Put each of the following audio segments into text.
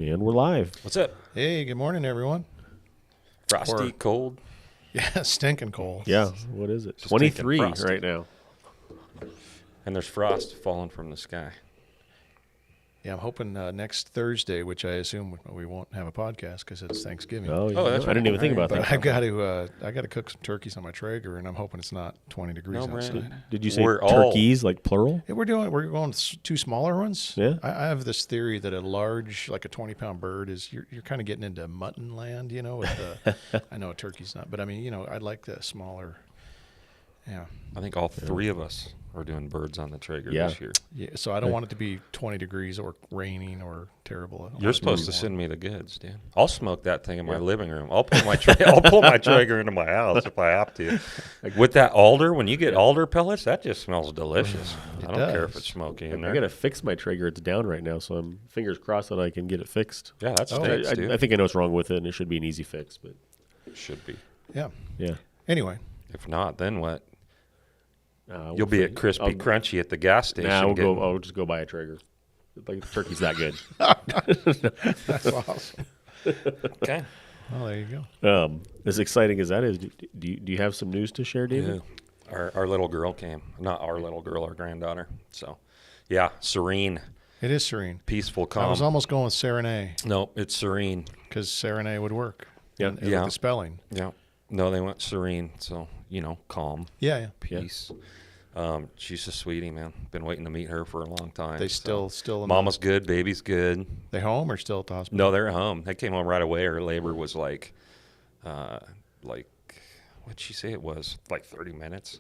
And we're live. What's up? Hey, good morning, everyone. Frosty, cold. Yeah, stinking cold. Yeah, what is it? Just 23 taking frosty. right now. And there's frost falling from the sky. Yeah, I'm hoping next Thursday, which I assume we won't have a podcast because it's Thanksgiving. Oh, yeah. Oh, that's I didn't right. even think about But that. I got to cook some turkeys on my Traeger, and I'm hoping it's not 20 degrees No, outside. Brandon. Did you say We're all- turkeys, like plural? Yeah, we're going two smaller ones. Yeah. I have this theory that a large, like a 20-pound bird, is you're kind of getting into mutton land, you know. With the, I know a turkey's not, but I mean, I'd like the smaller. Yeah. I think all three of us are doing birds on the Traeger Yeah. this year. Yeah. So I don't want it to be 20 degrees or raining or terrible. I want You're it supposed be to warm. send me the goods, Dan. I'll smoke that thing in my living room. I'll pull my I'll pull my Traeger into my house if I have to. With that alder, when you get alder pellets, that just smells delicious. I don't care if does. it's smoky in I there. got to fix my Traeger. It's down right now, so I'm fingers crossed that I can get it fixed. Yeah, that Oh, stinks, dude. I think I know what's wrong with it, and it should be an easy fix. But It should be. Yeah. yeah, Anyway. If not, then what? we'll You'll be figure- at Crispy I'll- Crunchy at the gas station. Nah, we'll getting- go. I'll just go buy a Traeger. Like the turkey's that good. That's awesome. Okay. Well, there you go. As exciting as that is, do you have some news to share, David? Yeah. Our little girl came. Not our little girl, our granddaughter. So, yeah, serene, It is Serene. peaceful, I calm. was almost going with Serenade No, it's serene. because Serenade would work. Yeah. And Yeah. the spelling. Yeah. No, they went serene. So, calm, Yeah, yeah. peace. She's a sweetie, man. Been waiting to meet her for a long time. They so. still in Mama's good, baby's good. they home or still at the hospital? No, they're at home. They came home right away. Her labor was like what'd she say it was? Like 30 minutes.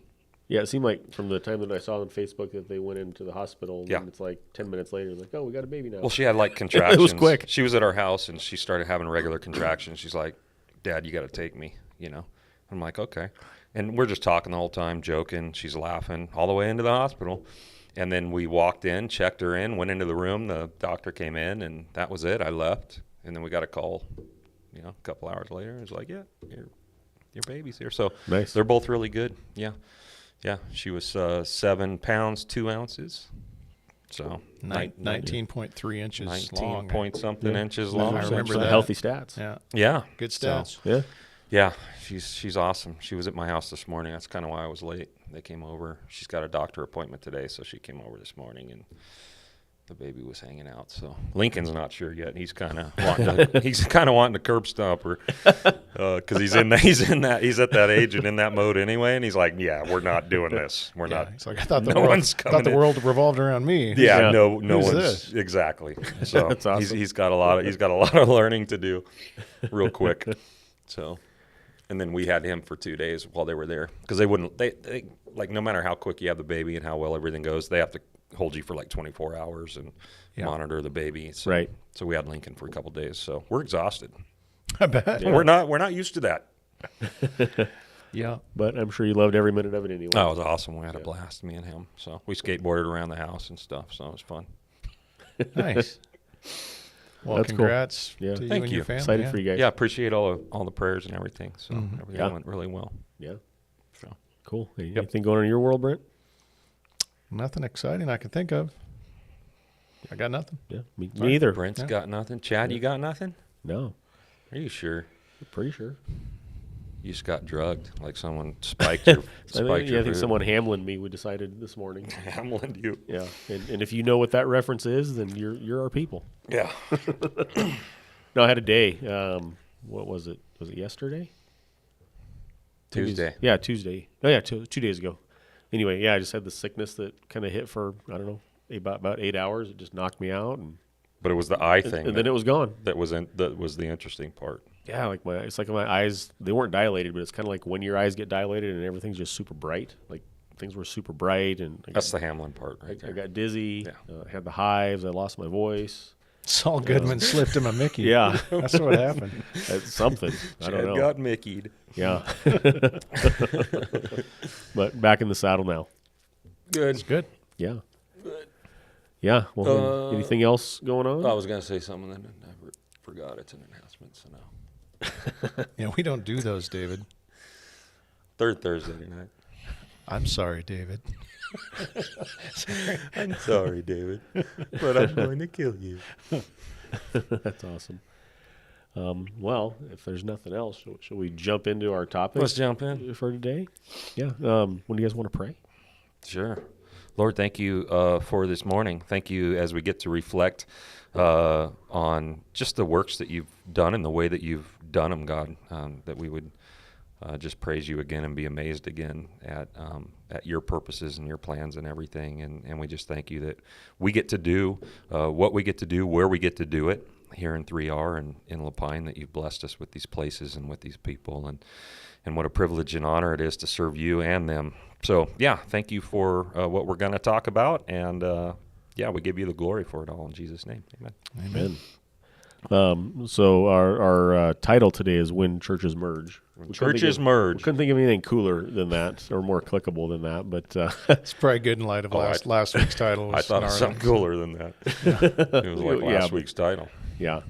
Yeah, it seemed like from the time that I saw on Facebook that they went into the hospital, and Yeah. then it's like 10 minutes later, like, oh, we got a baby now. Well, she had like contractions. quick. She was at our house and she started having regular contractions. She's like, Dad, you got to take me, I'm like, okay. And we're just talking the whole time, joking. She's laughing all the way into the hospital. And then we walked in, checked her in, went into the room. The doctor came in and that was it. I left. And then we got a call, a couple hours later. It was like, yeah, your baby's here. So Nice. they're both really good. Yeah. Yeah. She was 7 pounds, 2 ounces. So 19.3 inches 19 long. point something Yeah. inches I long. remember Some that. healthy stats. Yeah. Yeah. Good So, stats. Yeah. yeah, she's awesome. She was at my house this morning. That's kind of why I was late. They came over. She's got a doctor appointment today, so she came over this morning, and the baby was hanging out. So Lincoln's not sure yet. He's kind of wanting to curb stomp her because he's at that age and in that mode anyway. And he's like, yeah, we're not doing this. We're Yeah. not. It's like I thought No one's coming in. world revolved around me. Yeah, Yeah. no Who's one's this? exactly. So That's awesome. he's got a lot of learning to do, real quick. So, and then we had him for 2 days while they were there because they like no matter how quick you have the baby and how well everything goes, they have to hold you for like 24 hours and Yeah. monitor the baby. So, Right. So we had Lincoln for a couple days. So we're exhausted. I bet. We're not used to that. Yeah. But I'm sure you loved every minute of it anyway. Oh, it was awesome. We had a blast, me and him. So we skateboarded around the house and stuff. So it was fun. Nice. Well, That's cool. congrats Yeah. to you Thank and you. your family. Excited yeah. for you guys. Yeah, appreciate all the prayers and everything. So everything Yeah. went really well. Yeah. So. Cool. Anything going on in your world, Brent? Nothing exciting I can think of. I got nothing. Yeah. Me either. Brent's Yeah. got nothing. Chad, you got nothing? No. Are you sure? I'm pretty sure. You just got drugged, like someone spiked your I think food. someone Hamlin me, we decided this morning. Hamlined you. Yeah. And if you know what that reference is, then you're our people. Yeah. No, I had a day. What was it? Was it yesterday? Tuesday. Yeah, Tuesday. Oh, yeah, 2 days ago. Anyway, yeah, I just had the sickness that kind of hit for, I don't know, about 8 hours. It just knocked me out. But it was the eye thing And then it was gone. that was the interesting part. Yeah, like it's like my eyes, they weren't dilated, but it's kind of like when your eyes get dilated and everything's just super bright. Like things were super bright. And That's the Hamlin part right I there. got dizzy. Yeah. I had the hives. I lost my voice. Saul Goodman slipped him a Mickey. Yeah. That's what happened. That's something. I don't Chad know. got Mickey'd. Yeah. But back in the saddle now. Good. It's good. Yeah. Yeah. Well, anything else going on? I was going to say something and I forgot it's an announcement, so no. Yeah, we don't do those, David. Third Thursday night. I'm sorry, David. I'm sorry, David, but I'm going to kill you. That's awesome. Well, if there's nothing else, shall we jump into our topic? Let's jump in. For today. Yeah. When do you guys want to pray? Sure. Lord, thank you for this morning. Thank you as we get to reflect on just the works that you've done and the way that you've done them, God, that we would just praise you again and be amazed again at your purposes and your plans and everything. And we just thank you that we get to do what we get to do, where we get to do it here in 3R and in La Pine, that you've blessed us with these places and with these people. And what a privilege and honor it is to serve you and them. So, yeah, thank you for what we're going to talk about. And, we give you the glory for it all in Jesus' name. Amen. Amen. So our title today is When Churches Merge. Churches We merge. couldn't think of anything cooler than that or more clickable than that. But It's probably good in light of last week's title. I Was thought it was gnarly. something cooler than that. It was like last Yeah. week's title. yeah.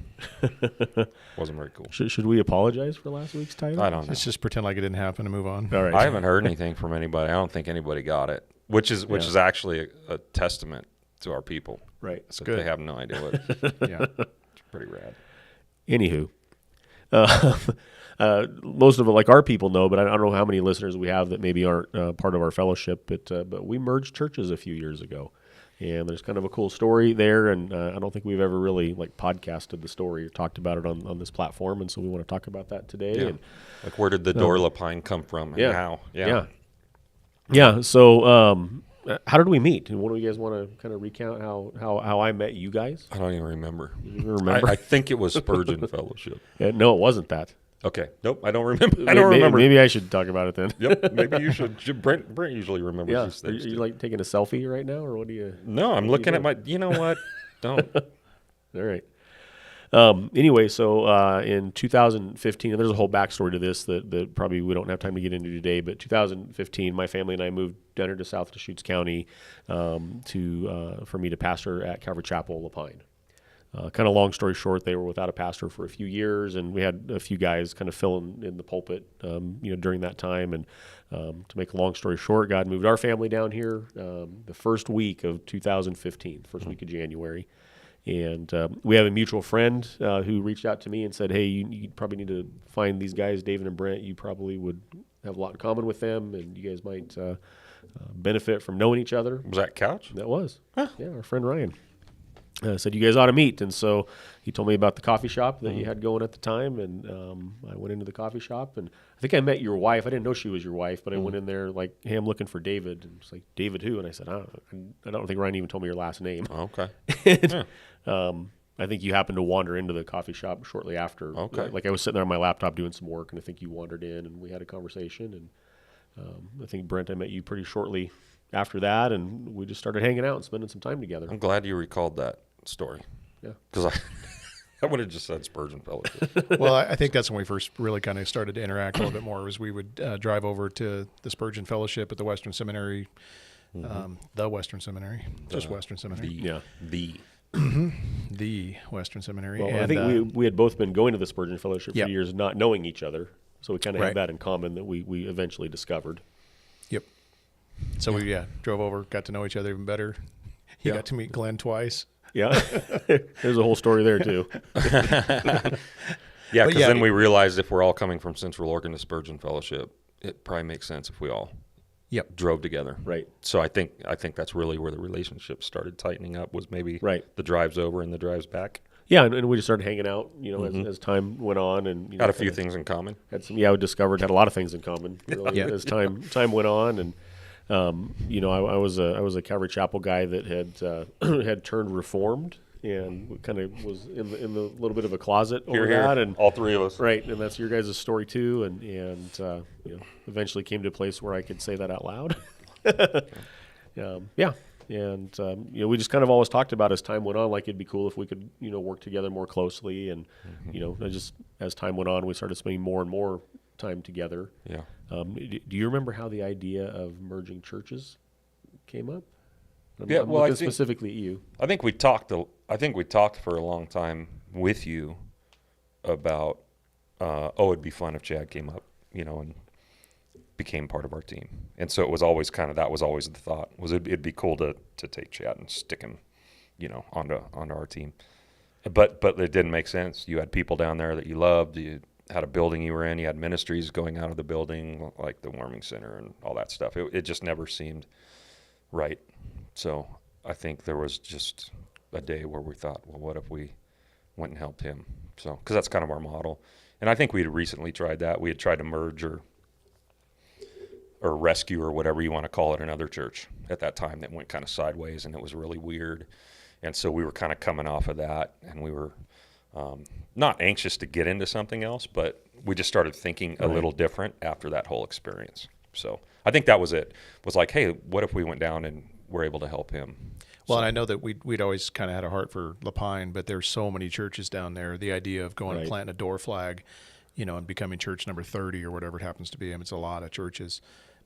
Wasn't very cool. Should we apologize for last week's title? I don't know. Let's just pretend like it didn't happen and move on. All right. I haven't heard anything from anybody. I don't think anybody got it, which is actually a testament to our people. Right. So good. they have no idea what it is. Yeah. It's pretty rad. Anywho, most of it, like our people know, but I don't know how many listeners we have that maybe aren't part of our fellowship. But we merged churches a few years ago, and there's kind of a cool story there. And I don't think we've ever really podcasted the story or talked about it on this platform. And so we want to talk about that today. Yeah. And, Like, where did the Door La Pine come from and Yeah. how? Yeah. So how did we meet? And what do you guys want to kind of recount how I met you guys? I don't even remember. You even remember? I think it was Spurgeon Fellowship. No, it wasn't that. Okay. Nope. I don't remember. I don't remember. Maybe I should talk about it then. Yep. Maybe you should. Brent usually remembers Yeah. these Are things. you too. like taking a selfie right now, or what do you? No, I'm looking at my. You know what? Don't. All right. Anyway, so in 2015, and there's a whole backstory to this that probably we don't have time to get into today, but 2015, my family and I moved down here to South Deschutes County for me to pastor at Calvary Chapel, La Pine. Kind of long story short, they were without a pastor for a few years, and we had a few guys kind of filling in the pulpit, during that time. And to make a long story short, God moved our family down here the first week of 2015, first week of January. And we have a mutual friend who reached out to me and said, hey, you probably need to find these guys, David and Brent. You probably would have a lot in common with them, and you guys might benefit from knowing each other. Was that Couch? That was. Yeah, our friend Ryan. Said you guys ought to meet. And so he told me about the coffee shop that you had going at the time, and I went into the coffee shop, and I think I met your wife. I didn't know she was your wife, but I went in there like, hey, I'm looking for David. And it's like, David who? And I said, I don't think Ryan even told me your last name. Oh, okay. I think you happened to wander into the coffee shop shortly after. Okay. Like I was sitting there on my laptop doing some work, and I think you wandered in, and we had a conversation. And I think, Brent, I met you pretty shortly after that, and we just started hanging out and spending some time together. I'm glad you recalled that story. Yeah. Because I would have just said Spurgeon Fellowship. Well, I think that's when we first really kind of started to interact a little bit more. Was we would drive over to the Spurgeon Fellowship at the Western Seminary, the Western Seminary, just Western Seminary, the Western Seminary. Well, and, I think we had both been going to the Spurgeon Fellowship Yep. for years, not knowing each other. So we kind of Right. had that in common that we eventually discovered. Yep. So we drove over, got to know each other even better. You got to meet Glenn twice. Yeah, there's a whole story there too. Yeah, But because yeah, then we realized if we're all coming from Central Oregon to Spurgeon Fellowship, it probably makes sense if we all Yep. drove together. Right. So I think that's really where the relationship started tightening up, was maybe Right. the drives over and the drives back. Yeah, and we just started hanging out, as time went on, and Got a few things in common. had some. Yeah, we discovered had a lot of things in common really, Yeah. as time went on, and I was a Calvary Chapel guy that had had turned Reformed, and kind of was in the little bit of a closet over that, and all three of us. right, and that's your guys' story too, and eventually came to a place where I could say that out loud. Yeah. And, we just kind of always talked about as time went on, like it'd be cool if we could, work together more closely. And, just as time went on, we started spending more and more time together. Yeah. Do you remember how the idea of merging churches came up? I'm I looking think specifically at you. I think we talked for a long time with you about it'd be fun if Chad came up, and became part of our team. And so it was always that was always the thought, was it'd be cool to take Chad and stick him, onto our team. But it didn't make sense. You had people down there that you loved. You had a building you were in. You had ministries going out of the building, like the warming center and all that stuff. It just never seemed right. So I think there was just a day where we thought, well, what if we went and helped him? So, because that's kind of our model. And I think we had recently tried that. We had tried to merge or rescue or whatever you want to call it another church at that time that went kind of sideways, and it was really weird. And so we were kind of coming off of that, and we were not anxious to get into something else, but we just started thinking a little different after that whole experience. So I think that was it. Was like, hey, what if we went down and were able to help him? Well, and I know that we'd always kind of had a heart for La Pine, but there's so many churches down there. The idea of going and planting a door flag, and becoming church number 30 or whatever it happens to be, it's a lot of churches,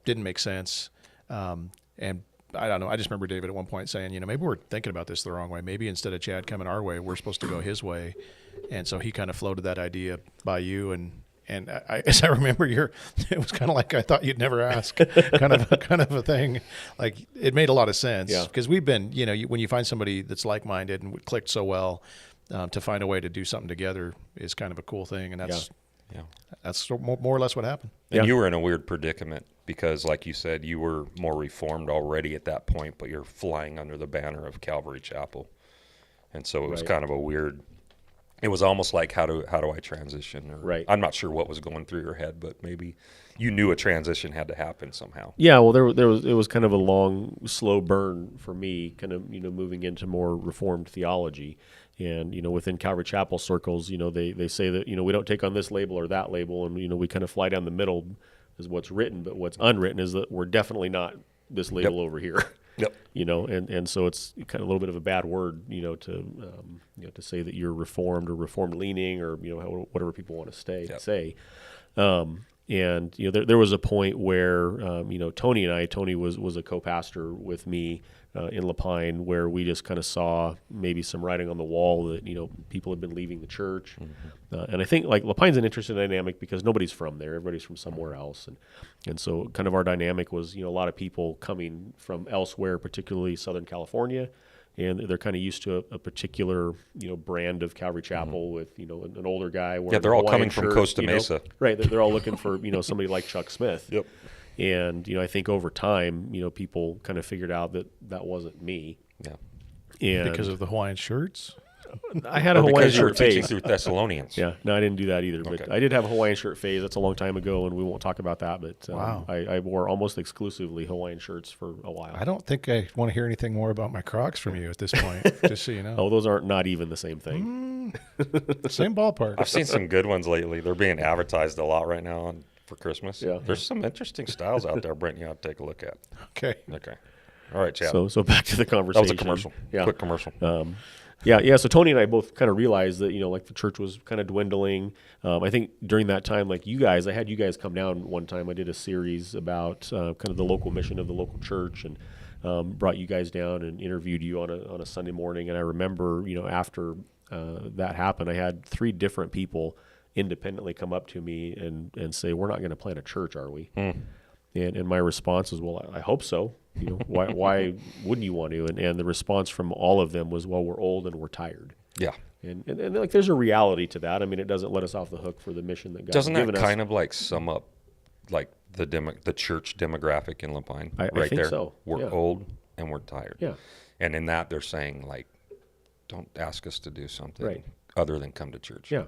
didn't make sense. And I don't know. I just remember David at one point saying, maybe we're thinking about this the wrong way. Maybe instead of Chad coming our way, we're supposed to go his way. And so he kind of floated that idea by you. And as I remember, it was kind of like I thought you'd never ask, kind of a thing. Like it made a lot of sense because we've been, when you find somebody that's like-minded and clicked so well, to find a way to do something together is kind of a cool thing. And that's more or less what happened. And you were in a weird predicament because, like you said, you were more reformed already at that point, but you're flying under the banner of Calvary Chapel, and so it was kind of a weird. It was almost like how do I transition? I'm not sure what was going through your head, but maybe you knew a transition had to happen somehow. Yeah, well, it was kind of a long, slow burn for me, kind of moving into more Reformed theology. And, within Calvary Chapel circles, they say that, we don't take on this label or that label. And, we kind of fly down the middle is what's written. But what's unwritten is that we're definitely not this label over here. Yep. And so it's kind of a little bit of a bad word, to say that you're Reformed or Reformed leaning or, whatever people want to say. And, there was a point where, Tony was a co-pastor with me in La Pine, where we just kind of saw maybe some writing on the wall that, people had been leaving the church. Mm-hmm. And I think like La Pine's an interesting dynamic because nobody's from there. Everybody's from somewhere else. And so kind of our dynamic was, a lot of people coming from elsewhere, particularly Southern California. And they're kind of used to a particular, brand of Calvary Chapel with, an older guy. Yeah, they're all coming from Costa Mesa. Right. They're all looking for, somebody like Chuck Smith. Yep. And, I think over time, people kind of figured out that wasn't me. Yeah. And because of the Hawaiian shirts? I had a Hawaiian shirt phase. Teaching through Thessalonians. Yeah. No, I didn't do that either. Okay. But I did have a Hawaiian shirt phase. That's a long time ago, and we won't talk about that. But wow. I wore almost exclusively Hawaiian shirts for a while. I don't think I want to hear anything more about my Crocs from you at this point, just so you know. Oh, those aren't not even the same thing. Same ballpark. I've seen some good ones lately. They're being advertised a lot right now for Christmas. Yeah. There's some interesting styles out there, Brent, you ought to take a look at. Okay. All right, Chad. So back to the conversation. That was a commercial. Yeah. Quick commercial. Yeah. So Tony and I both kind of realized that, like the church was kind of dwindling. I think during that time, like you guys, I had you guys come down one time. I did a series about kind of the local mission of the local church and brought you guys down and interviewed you on a Sunday morning. And I remember, after that happened, I had 3 different people independently come up to me and say, "We're not going to plant a church, are we?" And my response was, "Well, I hope so. Why wouldn't you want to?" And the response from all of them was, "Well, we're old and we're tired." Yeah. And like there's a reality to that. I mean, it doesn't let us off the hook for the mission that God's Doesn't given that us. kind of like sum up like the church demographic in La Pine? I right think there. so. We're old and we're tired. Yeah. And in that they're saying like, don't ask us to do something Right. other than come to church. Yeah.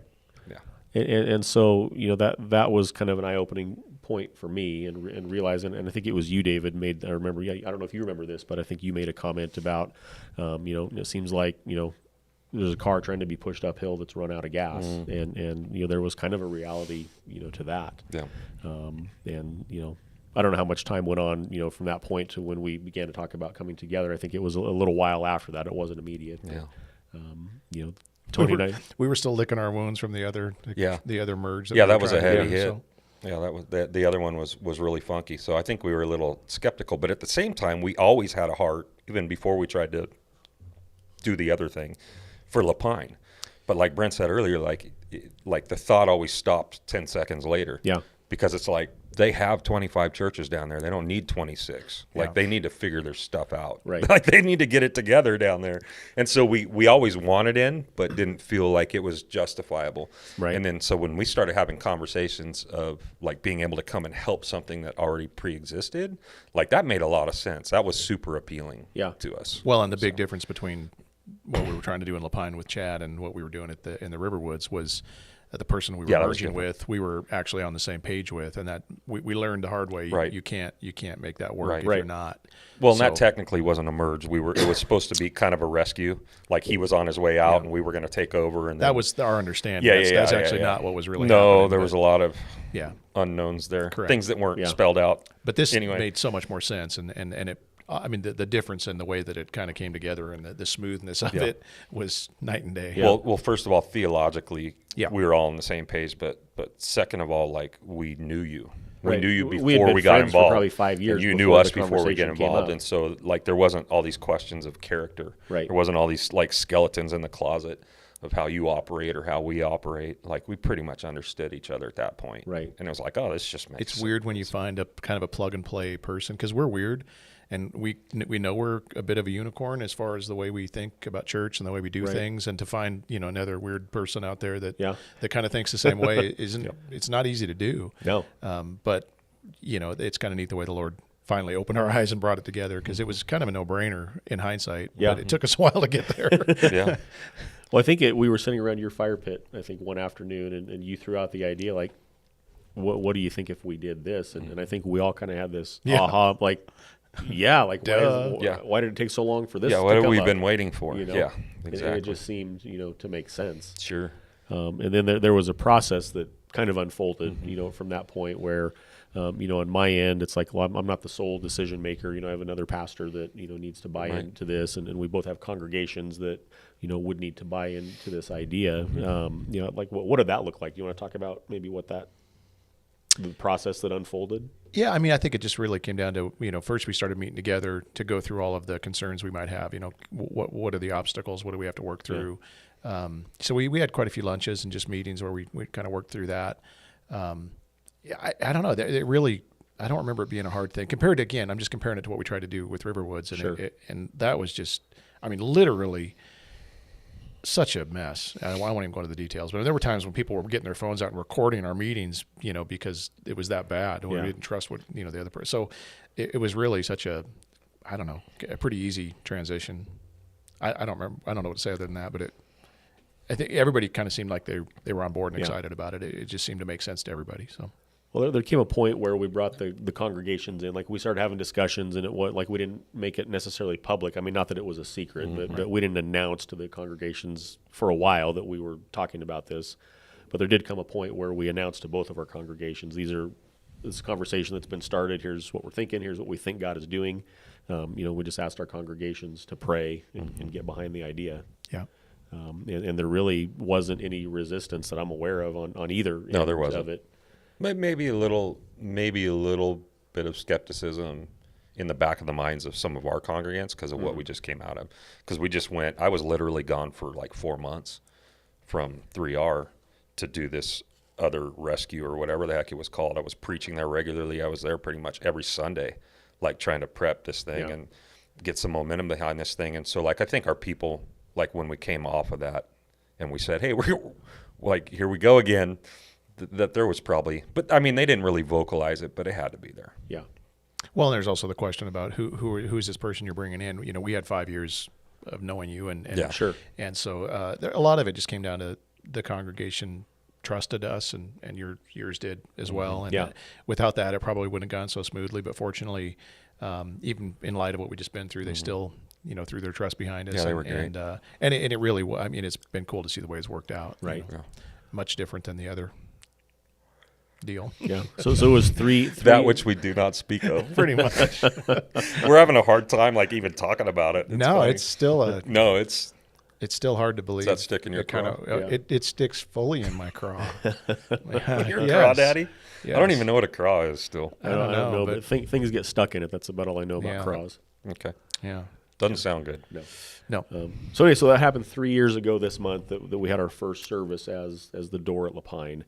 Yeah. And so, that was kind of an eye-opening point for me and realizing, and I think it was you, David, I remember, I don't know if you remember this, but I think you made a comment about, it seems like, there's a car trying to be pushed uphill that's run out of gas. And there was kind of a reality, to that. Yeah. And, I don't know how much time went on, from that point to when we began to talk about coming together. I think it was a little while after that. It wasn't immediate. Yeah. Tony and I, we were still licking our wounds from the other merge. That was a heavy hit. So. Yeah, that was the other one was really funky. So I think we were a little skeptical, but at the same time, we always had a heart, even before we tried to do the other thing, for La Pine. But like Brent said earlier, like the thought always stopped 10 seconds later. Yeah. because it's like they have 25 churches down there. They don't need 26. Like Yeah. they need to figure their stuff out. Right. Like they need to get it together down there. And so we always wanted in, but didn't feel like it was justifiable. Right. And then so when we started having conversations of like being able to come and help something that already pre-existed, like that made a lot of sense. That was super appealing Yeah. to us. Well, and the big difference between what we were trying to do in Lapine with Chad and what we were doing in the Riverwoods was the person we were Yeah, that was merging different. with, we were actually on the same page with, and that we learned the hard way. Right. You can't make that work Right. if Right. you're not. Well, and So- that technically wasn't a merge. It was supposed to be kind of a rescue. Like he was on his way out, and we were going to take over. And That then, was our understanding. yeah, That's yeah, actually yeah. not what was really No, happening. there but- was a lot of yeah. unknowns there, Correct. things that weren't Yeah. spelled out. But this Anyway. made so much more sense, and it. I mean, the difference in the way that it kind of came together and the smoothness of Yeah. it was night and day. Well, first of all, theologically, Yeah. we were all on the same page. But second of all, like we knew you. We Right. knew you We had before been we got friends for involved. probably 5 years And you knew before us the before we get conversation came involved, up. and so like there wasn't all these questions of character. Right. There wasn't all these like skeletons in the closet of how you operate or how we operate. Like we pretty much understood each other at that point. Right. And it was like, oh, this just makes It's sense. weird when you find a kind of a plug and play person, because we're weird, and we know we're a bit of a unicorn as far as the way we think about church and the way we do Right. things. And to find another weird person out there that Yeah. that kind of thinks the same way isn't. It's not easy to do. No. But it's kind of neat the way the Lord finally opened our eyes and brought it together, because it was kind of a no-brainer in hindsight. Yeah. But it took us a while to get there. Yeah. Well, I think we were sitting around your fire pit, I think, one afternoon, and you threw out the idea, like, what do you think if we did this? And I think we all kind of had this Yeah. aha, like, yeah, like, Duh. Yeah. why did it take so long for this Yeah. to What have come we up? been waiting for? You know? Yeah. And Exactly. it just seemed, to make sense. Sure. And then there was a process that kind of unfolded, Mm-hmm. from that point where, on my end, it's like, well, I'm not the sole decision maker. I have another pastor that, needs to buy Right. into this, and we both have congregations that, would need to buy into this idea. Mm-hmm. Like what did that look like? Do you want to talk about maybe the process that unfolded? Yeah, I mean, I think it just really came down to, first we started meeting together to go through all of the concerns we might have. What are the obstacles? What do we have to work through? So we had quite a few lunches and just meetings where we kind of worked through that. Yeah, I don't know. It really, I don't remember it being a hard thing. Compared to, again, I'm just comparing it to what we tried to do with Riverwoods. And, Sure. and that was just, I mean, literally such a mess. I won't even go into the details, but there were times when people were getting their phones out and recording our meetings, because it was that bad. Yeah. We didn't trust what, the other person. So it was really such a, I don't know, a pretty easy transition. I don't remember. I don't know what to say other than that, but I think everybody kind of seemed like they were on board and Yeah. excited about it. It just seemed to make sense to everybody. So Well, there came a point where we brought the congregations in, like we started having discussions, and it was like we didn't make it necessarily public. I mean, not that it was a secret, but we didn't announce to the congregations for a while that we were talking about this. But there did come a point where we announced to both of our congregations, this conversation that's been started. Here's what we're thinking. Here's what we think God is doing. We just asked our congregations to pray and get behind the idea. yeah. And there really wasn't any resistance that I'm aware of on either No, there end wasn't. of it. Maybe a little bit of skepticism in the back of the minds of some of our congregants because of what we just came out of. Because we just went, I was literally gone for like 4 months from 3R to do this other rescue or whatever the heck it was called. I was preaching there regularly. I was there pretty much every Sunday, like trying to prep this thing Yeah. and get some momentum behind this thing. And so like, I think our people, like when we came off of that and we said, hey, we're like, here we go again. That there was probably, but I mean, they didn't really vocalize it, but it had to be there. Yeah. Well, and there's also the question about who's this person you're bringing in. We had 5 years of knowing you, and Yeah. Sure. and so a lot of it just came down to the congregation trusted us, and yours did as well. And Yeah. without that, it probably wouldn't have gone so smoothly. But fortunately, even in light of what we just been through, they still threw their trust behind us. Yeah, they and, were great. And it really, I mean, it's been cool to see the way it's worked out. Right. Yeah. Much different than the other deal. Yeah. So it was three That which we do not speak of. Pretty much. We're having a hard time, like even talking about it. No, funny. it's still no, it's still hard to believe. that stick in your It kinda- craw? Yeah. it sticks fully in my craw. You're a Yes. crawdaddy. I don't Yes. even know what a craw is still. I don't know, but things get stuck in it. That's about all I know about Yeah. craws. Okay, Yeah. doesn't sound good. No. So anyway, so that happened 3 years ago this month that we had our first service as the door at Lapine.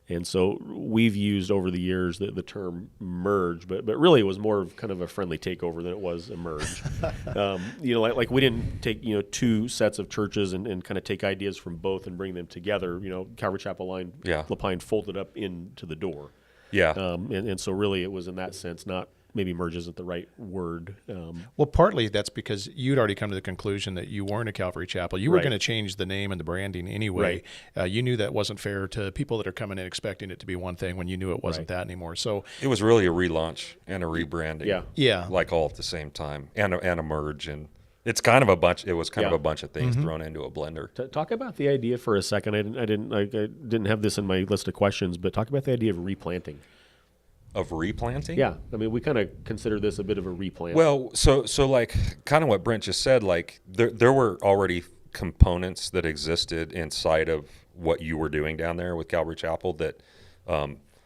And so we've used over the years the term merge, but really it was more of kind of a friendly takeover than it was a merge. Like we didn't take, two sets of churches and kind of take ideas from both and bring them together. Calvary Chapel Lapine folded up into the door. Yeah. And so really it was in that sense, not maybe merge isn't the right word. Well, partly that's because you'd already come to the conclusion that you weren't a Calvary Chapel. You were Right. going to change the name and the branding anyway. You knew that wasn't fair to people that are coming in expecting it to be one thing when you knew it wasn't that anymore. So It was really a relaunch and a rebranding. Yeah. Yeah. Like all at the same time, and a merge, and it's kind of a bunch. It was kind of Yeah. a bunch of things thrown into a blender. Talk about the idea for a second. I didn't have this in my list of questions, but talk about the idea of replanting. Of replanting? Yeah, I mean, we kind of consider this a bit of a replant. Well, so like kind of what Brent just said, like there were already components that existed inside of what you were doing down there with Calvary Chapel that,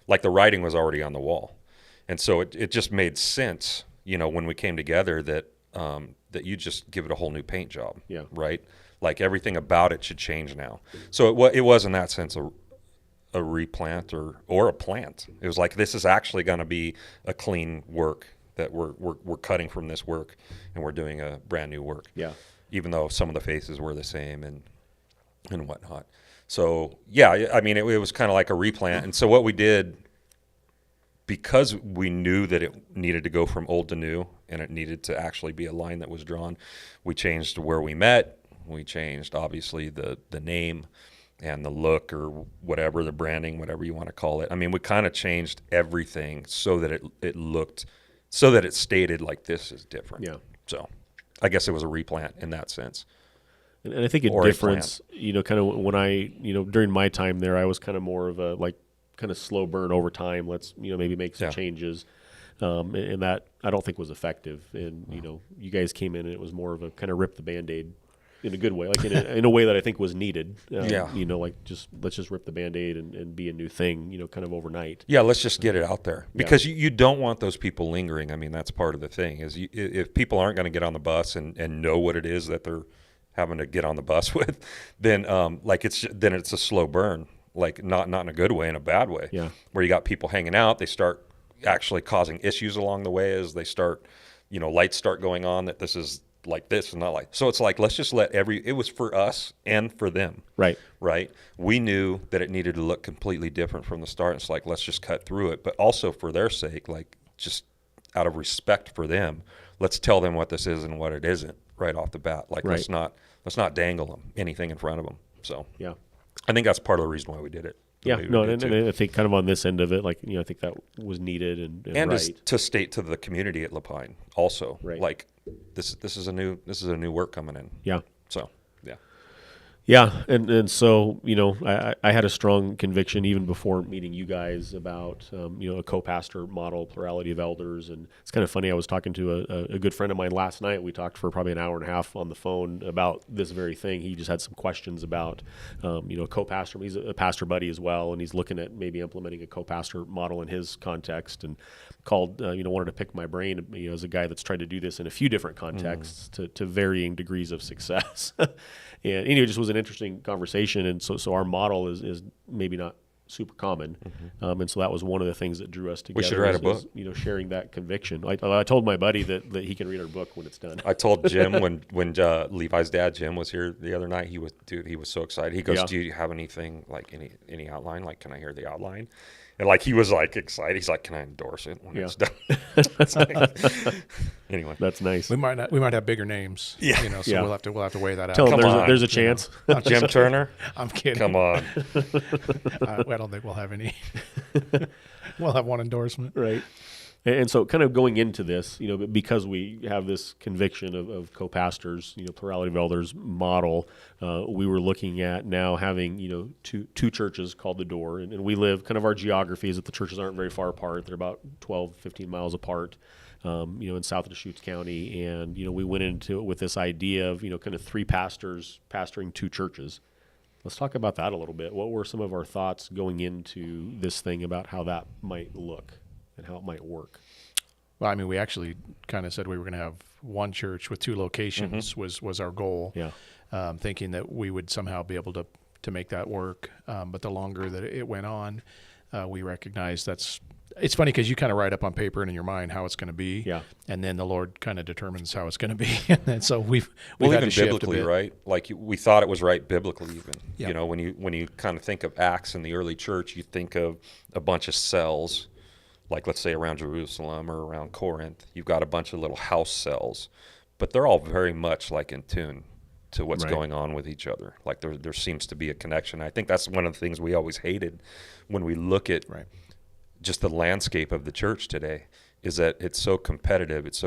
like the writing was already on the wall. And so it just made sense, when we came together that you just give it a whole new paint job. Yeah. Right? Like everything about it should change now. So it was in that sense a replant or a plant. It was like, this is actually going to be a clean work that we're cutting from this work and we're doing a brand new work. Yeah. Even though some of the faces were the same and whatnot. So yeah, I mean, it was kind of like a replant. And so what we did, because we knew that it needed to go from old to new and it needed to actually be a line that was drawn, we changed where we met. We changed obviously the name and the look or whatever, the branding, whatever you want to call it. I mean, we kind of changed everything so that it looked, so that it stated like this is different. Yeah. So I guess it was a replant in that sense. And I think a Or a difference, kind of when I, during my time there, I was kind of more of a kind of slow burn over time. Let's, maybe make some changes. And that I don't think was effective. And, you guys came in and it was more of a kind of rip the Band-Aid in a good way, like in a way that I think was needed. Let's just rip the Band-Aid and be a new thing, kind of overnight. Yeah, let's just get it out there because you don't want those people lingering. I mean, that's part of the thing is if people aren't going to get on the bus and know what it is that they're having to get on the bus with, then it's a slow burn, like not in a good way, in a bad way. Yeah. Where you got people hanging out, they start actually causing issues along the way as they start, lights start going on that this is like this and not like. So it's like, let's just let it was for us and for them. Right. Right. We knew that it needed to look completely different from the start. It's like, let's just cut through it. But also for their sake, like just out of respect for them, let's tell them what this is and what it isn't right off the bat. Like, let's not dangle them anything in front of them. So Yeah. I think that's part of the reason why we did it. Yeah, no, and I think kind of on this end of it, like, I think that was needed and right. to state to the community at Lapine also, Right. like this is a new work coming in. Yeah. So yeah. Yeah, and so, I had a strong conviction even before meeting you guys about, a co-pastor model, plurality of elders. And it's kind of funny, I was talking to a good friend of mine last night. We talked for probably an hour and a half on the phone about this very thing. He just had some questions about, co-pastor. He's a pastor buddy as well, and he's looking at maybe implementing a co-pastor model in his context, and called, wanted to pick my brain, as a guy that's tried to do this in a few different contexts to varying degrees of success. And anyway, it just was an interesting conversation. And so our model is maybe not super common. And so that was one of the things that drew us together. We should write a book. Sharing that conviction. I told my buddy that he can read our book when it's done. I told Jim when Levi's dad, Jim, was here the other night, he was so excited. He goes, Yeah. do you have anything, like any outline? Like, can I hear the outline? And like, he was like excited. He's like, can I endorse it when it's done? It's like, anyway. That's nice. we might have bigger names. Yeah. So Yeah. we'll have to weigh that out. Tell him Come on. there's a chance. Jim Turner? I'm kidding. Come on. I don't think we'll have any. We'll have one endorsement. Right. And so kind of going into this, because we have this conviction of co-pastors, plurality of elders model, we were looking at now having, two churches called The Door. And we live, kind of our geography is that the churches aren't very far apart. They're about 12, 15 miles apart, in south of Deschutes County. And, we went into it with this idea of, kind of three pastors pastoring two churches. Let's talk about that a little bit. What were some of our thoughts going into this thing about how that might look and how it might work? Well, I mean, we actually kind of said we were going to have one church with two locations was our goal. Yeah. Thinking that we would somehow be able to to make that work. But the longer that it went on, we recognized it's funny because you kind of write up on paper and in your mind how it's going to be, and then the Lord kind of determines how it's going to be, and so we've had even to shift biblically, a bit. right? Like we thought it was right biblically, even. Yeah. You know, when you kind of think of Acts in the early church, you think of a bunch of cells, like let's say around Jerusalem or around Corinth. You've got a bunch of little house cells, but they're all very much like in tune to what's going on with each other. Like there seems to be a connection. I think that's one of the things we always hated when we look at just the landscape of the church today, is that it's so competitive. It's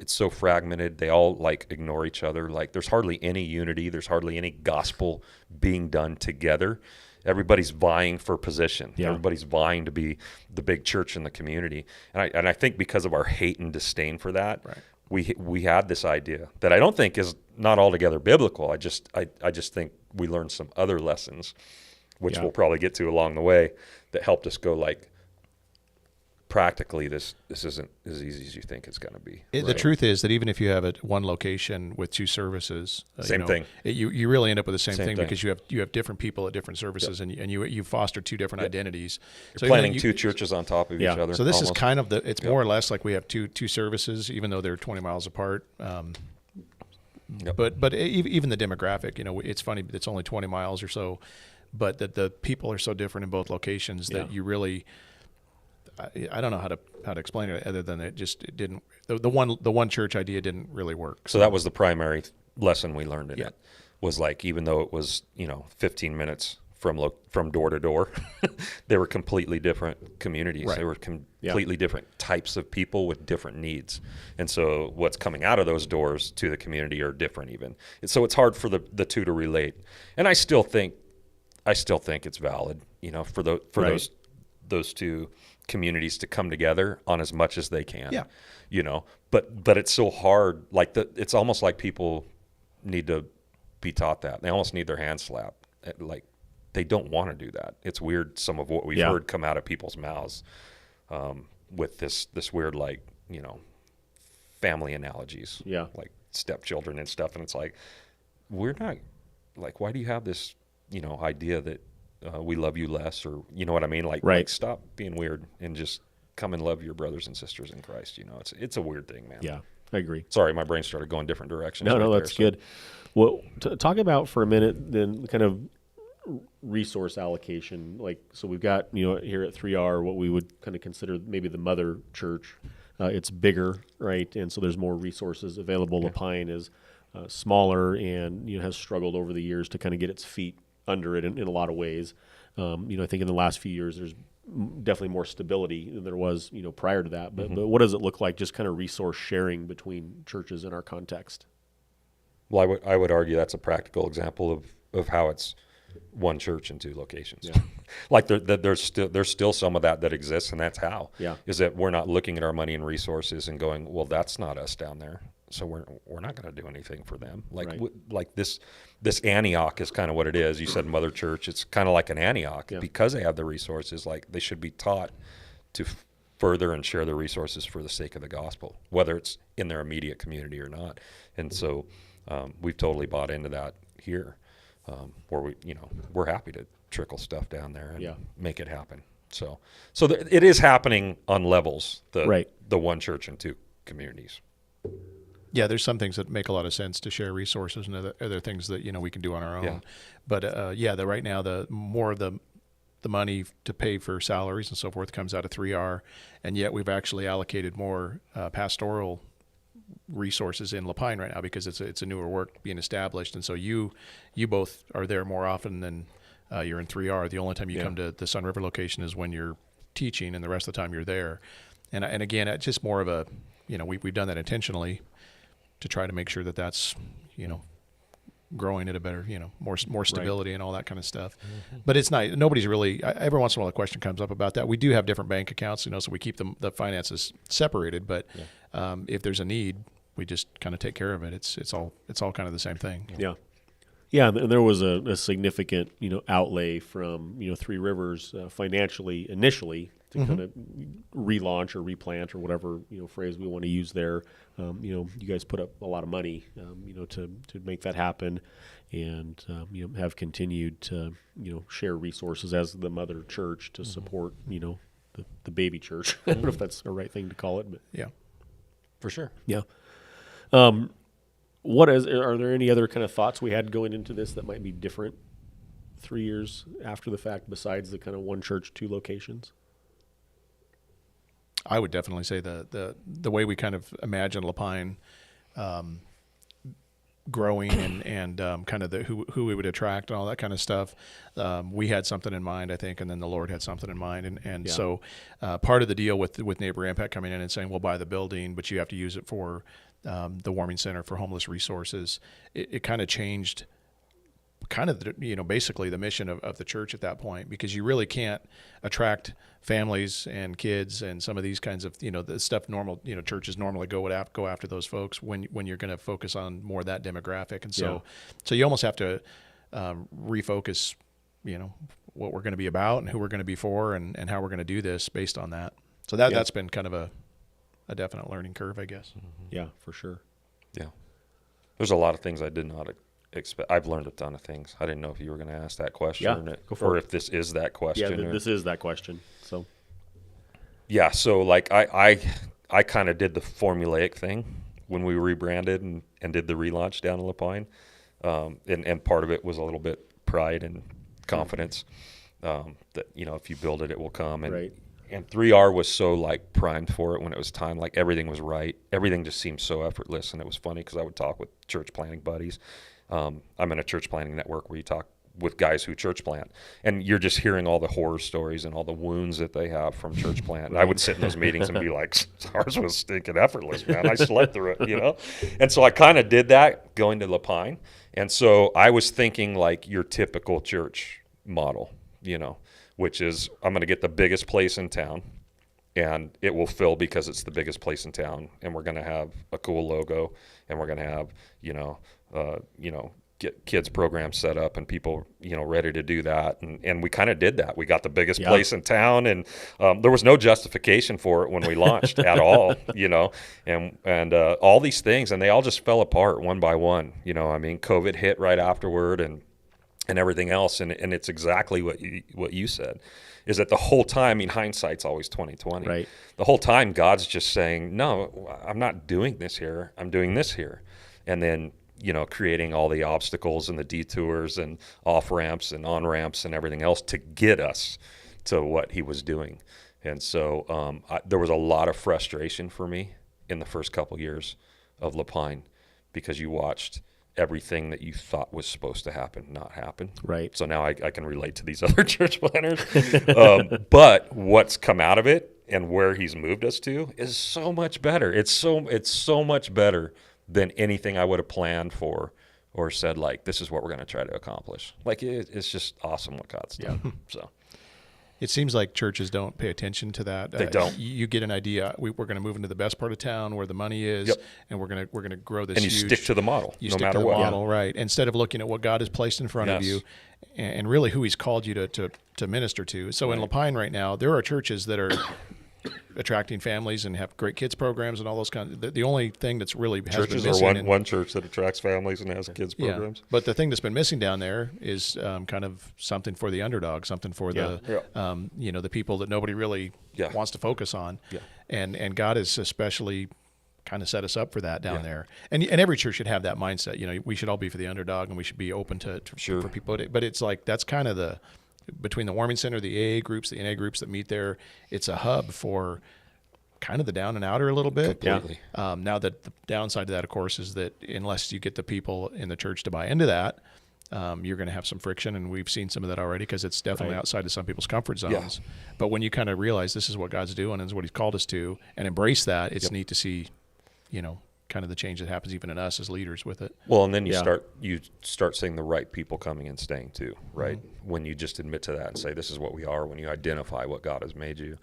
so fragmented. They all like ignore each other. Like there's hardly any unity. There's hardly any gospel being done together. Everybody's vying for position. Yeah. Everybody's vying to be the big church in the community. And I think because of our hate and disdain for that, we had this idea that I don't think is not altogether biblical. I just think we learned some other lessons, which we'll probably get to along the way, that helped us go like, practically this isn't as easy as you think it's going to be. The truth is that even if you have one location with two services, same thing, you really end up with the same thing because you have different people at different services, and you foster two different identities. You're planning two churches on top of each other. So this is kind of it's more or less like we have two services, even though they're 20 miles apart. But even the demographic, it's funny. It's only 20 miles or so, but the people are so different in both locations that you really. I don't know how to explain it other than it didn't. The one church idea didn't really work. So that was the primary lesson we learned in it. Was like, even though it was 15 minutes from door to door, they were completely different communities. They were completely different types of people with different needs, and so what's coming out of those doors to the community are different even. And so it's hard for the two to relate. And I still think it's valid, for those two communities to come together on as much as they can. But it's so hard. Like it's almost like people need to be taught that. They almost need their hands slapped. Like they don't want to do that. It's weird, some of what we've heard come out of people's mouths with this weird, like, family analogies, like stepchildren and stuff. And it's like, we're not, like, why do you have this, idea that we love you less, or you know what I mean? Like stop being weird and just come and love your brothers and sisters in Christ. It's a weird thing, man. Yeah, I agree. Sorry, my brain started going different directions. No, that's good. Well, talk about for a minute then kind of resource allocation. Like, so we've got, here at 3R, what we would kind of consider maybe the mother church. It's bigger, right? And so there's more resources available. Lapine is smaller and, has struggled over the years to kind of get its feet under it in a lot of ways. I think in the last few years, there's definitely more stability than there was, prior to that. But what does it look like, just kind of resource sharing between churches in our context? Well, I would argue that's a practical example of how it's one church in two locations. Like there's still some of that exists, and that's how. Is that we're not looking at our money and resources and going, well, that's not us down there, so we're not going to do anything for them. Like like this Antioch is kind of what it is. You said mother church. It's kind of like an Antioch because they have the resources. Like they should be taught to further and share the resources for the sake of the gospel, whether it's in their immediate community or not. And so we've totally bought into that here, where we're happy to trickle stuff down there and make it happen. So it is happening on levels. The one church and two communities. Yeah, there's some things that make a lot of sense to share resources, and other things that we can do on our own. But right now the more of the money to pay for salaries and so forth comes out of 3R, and yet we've actually allocated more pastoral resources in Lapine right now because it's a newer work being established, and so you both are there more often than you're in 3R. The only time you come to the Sun River location is when you're teaching, and the rest of the time you're there. And again, it's just more of a we've done that intentionally to try to make sure that that's growing at a better more stability and all that kind of stuff. But it's not, nobody's really, every once in a while the question comes up about that. We do have different bank accounts, so we keep the finances separated, but if there's a need, we just kind of take care of it. It's all kind of the same thing. Yeah, and there was a significant outlay from Three Rivers financially initially to kind of relaunch or replant or whatever phrase we want to use there. You guys put up a lot of money to make that happen, and have continued to share resources as the mother church to support the baby church. I don't know if that's the right thing to call it, but Yeah. For sure. yeah. Are there any other kind of thoughts we had going into this that might be different 3 years after the fact, besides the kind of one church, two locations? I would definitely say the way we kind of imagine Lapine growing and kind of who we would attract and all that kind of stuff. We had something in mind, I think, and then the Lord had something in mind. And Yeah. So part of the deal with Neighbor Impact coming in and saying, we'll buy the building, but you have to use it for the warming center for homeless resources. It kind of changed kind of basically the mission of the church at that point, because you really can't attract families and kids and some of these kinds of the stuff normal churches normally go after those folks when you're going to focus on more of that demographic. And so you almost have to refocus what we're going to be about and who we're going to be for and how we're going to do this based on that. So that's been kind of a definite learning curve, I guess. Yeah, for sure. Yeah. There's a lot of things I did not expect. I've learned a ton of things. I didn't know if you were going to ask that question go for or it. if this is that question. Yeah, this is that question. So Yeah, so like I kind of did the formulaic thing when we rebranded and did the relaunch down in Lapine, and part of it was a little bit pride and confidence that if you build it, it will come. And Right. and 3R was so like primed for it when it was time. Like everything was right. Everything just seemed so effortless, and it was funny because I would talk with church planning buddies. I'm in a church planning network where you talk with guys who church plant, and you're just hearing all the horror stories and all the wounds that they have from church plant. And I would sit in those meetings and be like, ours was stinking effortless, man. I slept through it, And so I kind of did that going to Lapine. And so I was thinking like your typical church model, which is I'm going to get the biggest place in town, and it will fill because it's the biggest place in town, and we're going to have a cool logo, and we're going to have, get kids programs set up and people, ready to do that. And we kind of did that. We got the biggest place in town, and there was no justification for it when we launched at all, and all these things, and they all just fell apart one by one. COVID hit right afterward, and everything else, and it's exactly what you said, is that the whole time, hindsight's always 20/20. Right. The whole time, God's just saying, no, I'm not doing this here. I'm doing this here, and then creating all the obstacles and the detours and off ramps and on ramps and everything else to get us to what He was doing. And so there was a lot of frustration for me in the first couple years of Lapine, because you watched everything that you thought was supposed to happen not happen. Right. So now I can relate to these other church planners. But what's come out of it and where He's moved us to is so much better. It's so much better than anything I would have planned for or said, like, this is what we're going to try to accomplish. Like, it's just awesome what God's done. So It seems like churches don't pay attention to that. They don't. You get an idea. We're going to move into the best part of town where the money is, and we're going to grow this. And you huge, stick to the model, you no stick matter to the what. model, right? Instead of looking at what God has placed in front of you, and really who He's called you to minister to. So in Lapine right now, there are churches that are attracting families and have great kids programs and all those kinds. The only thing that's really has Churches been are missing one church that attracts families and has kids programs. Yeah. But the thing that's been missing down there is kind of something for the underdog, something for the the people that nobody really wants to focus on. Yeah. And God has especially kind of set us up for that down there. And every church should have that mindset. We should all be for the underdog, and we should be open to for people. But it's like that's kind of between the warming center, the AA groups, the NA groups that meet there, it's a hub for kind of the down and outer a little bit. Completely. Now that the downside to that, of course, is that unless you get the people in the church to buy into that, you're going to have some friction, and we've seen some of that already because it's definitely outside of some people's comfort zones. But when you kind of realize this is what God's doing and this is what He's called us to, and embrace that, it's neat to see, kind of the change that happens even in us as leaders with it. Well, and then you start seeing the right people coming and staying too, right? Mm-hmm. When you just admit to that and say, this is what we are, when you identify what God has made you,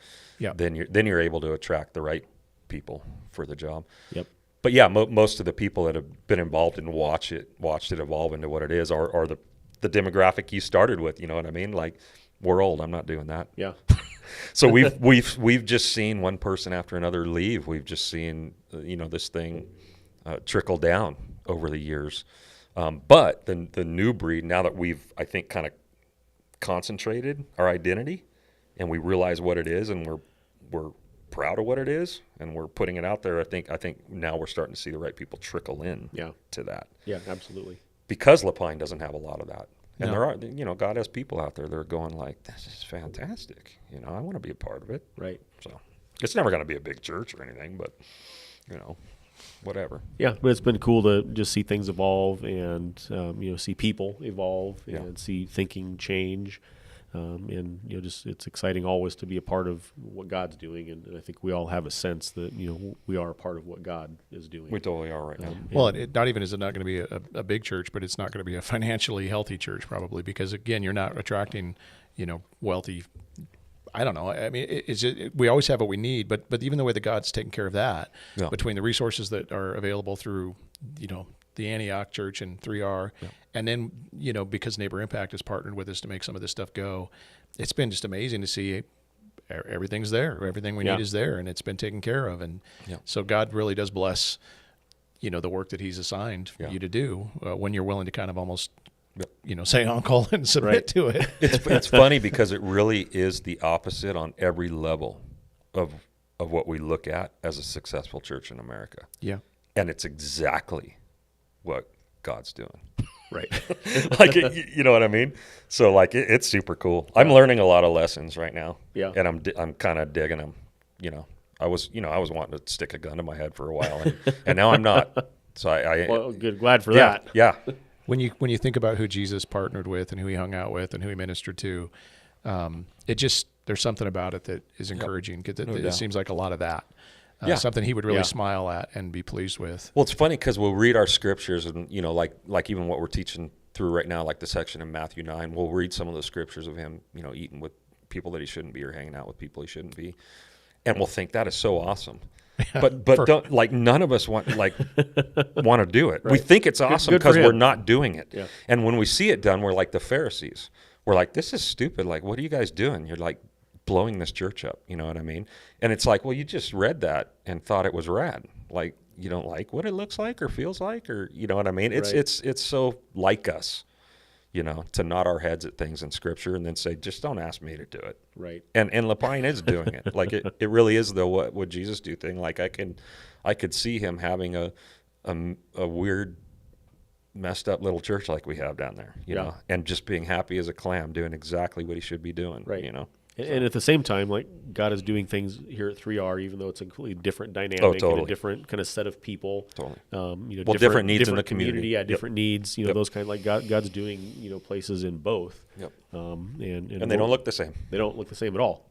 then you're able to attract the right people for the job. Yep. But most of the people that have been involved and watched it evolve into what it is are the demographic you started with, you know what I mean? Like, we're old, I'm not doing that. Yeah. So we've just seen one person after another leave. We've just seen this thing trickle down over the years. But the new breed, now that we've, I think, kind of concentrated our identity and we realize what it is, and we're proud of what it is, and we're putting it out there, I think now we're starting to see the right people trickle in to that. Yeah, absolutely. Because La Pine doesn't have a lot of that. And No. there are, God has people out there that are going like, this is fantastic. I want to be a part of it. Right. So it's never going to be a big church or anything, but, whatever. Yeah, but it's been cool to just see things evolve and, see people evolve and see thinking change. And, just it's exciting always to be a part of what God's doing. And I think we all have a sense that, we are a part of what God is doing. We totally are right now. Well, not even is it not going to be a big church, but it's not going to be a financially healthy church probably, because again, you're not attracting, wealthy. I don't know. I mean, we always have what we need, but even the way that God's taking care of that, between the resources that are available through, the Antioch Church and 3R, and then, because Neighbor Impact has partnered with us to make some of this stuff go, it's been just amazing to see everything's there. Everything we need is there, and it's been taken care of. And so God really does bless, the work that he's assigned you to do when you're willing to kind of almost, say uncle and submit to it. It's funny because it really is the opposite on every level of what we look at as a successful church in America. Yeah. And it's exactly what God's doing. Right. Like, you know what I mean? So like, it's super cool. I'm learning a lot of lessons right now. Yeah. And I'm kind of digging them. I was wanting to stick a gun to my head for a while, and now I'm not. So Well, good. Glad for that. Yeah. When you think about who Jesus partnered with and who he hung out with and who he ministered to, there's something about it that is encouraging. It seems like a lot of that. Something he would really smile at and be pleased with. Well, it's funny because we'll read our scriptures and, like even what we're teaching through right now, like the section in Matthew 9, we'll read some of those scriptures of him, eating with people that he shouldn't be or hanging out with people he shouldn't be. And we'll think that is so awesome. But don't, like, none of us want to do it. Right. We think it's awesome because we're not doing it. Yeah. And when we see it done, we're like the Pharisees. We're like, this is stupid. Like, what are you guys doing? You're like blowing this church up. You know what I mean? And it's like, well, you just read that and thought it was rad. Like, you don't like what it looks like or feels like, or you know what I mean? It's so like us, to nod our heads at things in Scripture and then say, just don't ask me to do it. Right. And La Pine is doing it. Like it really is the what would Jesus do thing. Like I could see him having a weird, messed up little church like we have down there, you know, and just being happy as a clam, doing exactly what he should be doing. Right. And at the same time, like, God is doing things here at 3R, even though it's a completely different dynamic and a different kind of set of people. Totally. Different needs in the community. Yeah, different needs. Those kind of, like, God's doing places in both. Yep. And they don't look the same. They don't look the same at all.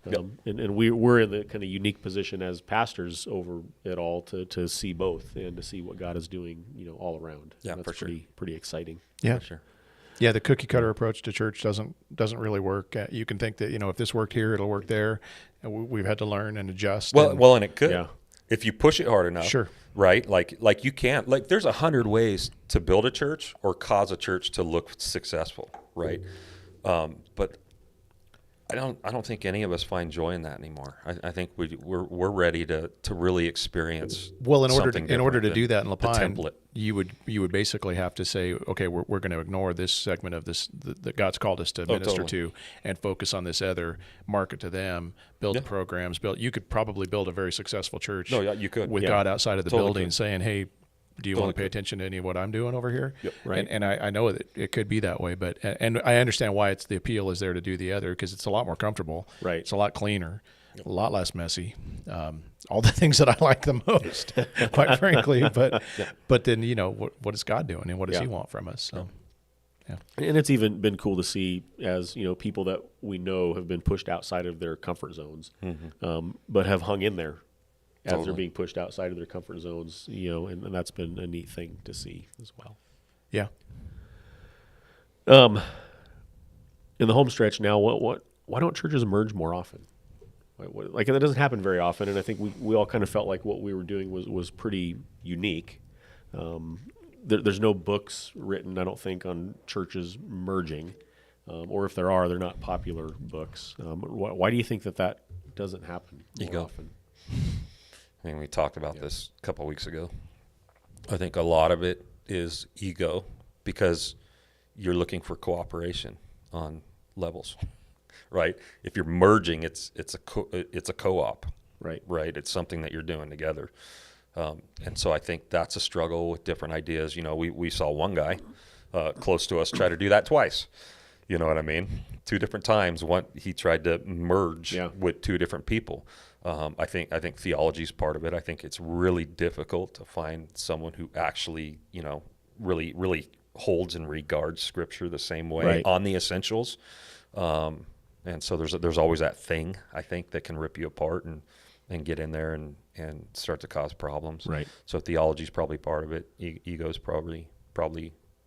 And we're in the kind of unique position as pastors over it all to see both and to see what God is doing, all around. Yeah, and that's for sure. pretty exciting. Yeah, for sure. Yeah, the cookie cutter approach to church doesn't really work. You can think that if this worked here, it'll work there. And we've had to learn and adjust. And it could if you push it hard enough. Sure. Right, like you can't there's 100 ways to build a church or cause a church to look successful, right? But I don't think any of us find joy in that anymore. I think we're ready to really experience. Well, in order to do that in La Pine, template. you would basically have to say, okay, we're going to ignore this segment of this that God's called us to minister to, and focus on this other, market to them, build the programs. You could probably build a very successful church. No, you could with God outside of the building, saying, hey, do you want to pay could. attention to any of what I'm doing over here? Yep. Right. And I know that it could be that way, but and I understand why the appeal is there to do the other, because it's a lot more comfortable. Right. It's a lot cleaner, a lot less messy. All the things that I like the most, quite frankly. But then what is God doing and what does He want from us? So. Yeah. And it's even been cool to see as people that we know have been pushed outside of their comfort zones, but have hung in there. As they're being pushed outside of their comfort zones, and that's been a neat thing to see as well. Yeah. In the home stretch now, why don't churches merge more often? Like, that doesn't happen very often, and I think we all kind of felt like what we were doing was pretty unique. There's no books written, I don't think, on churches merging, or if there are, they're not popular books. Why do you think that doesn't happen more often? I mean, we talked about this a couple of weeks ago. I think a lot of it is ego, because you're looking for cooperation on levels, right? If you're merging, it's a co-op, Right. right? It's something that you're doing together. And so I think that's a struggle with different ideas. You know, we saw one guy close to us try to do that twice. You know what I mean? 2 different times. One, he tried to merge with 2 different people. I think theology is part of it. I think it's really difficult to find someone who actually, you know, really holds and regards Scripture the same way on the essentials. And so there's always that thing, I think, that can rip you apart and get in there and start to cause problems. Right. So theology is probably part of it. Ego is probably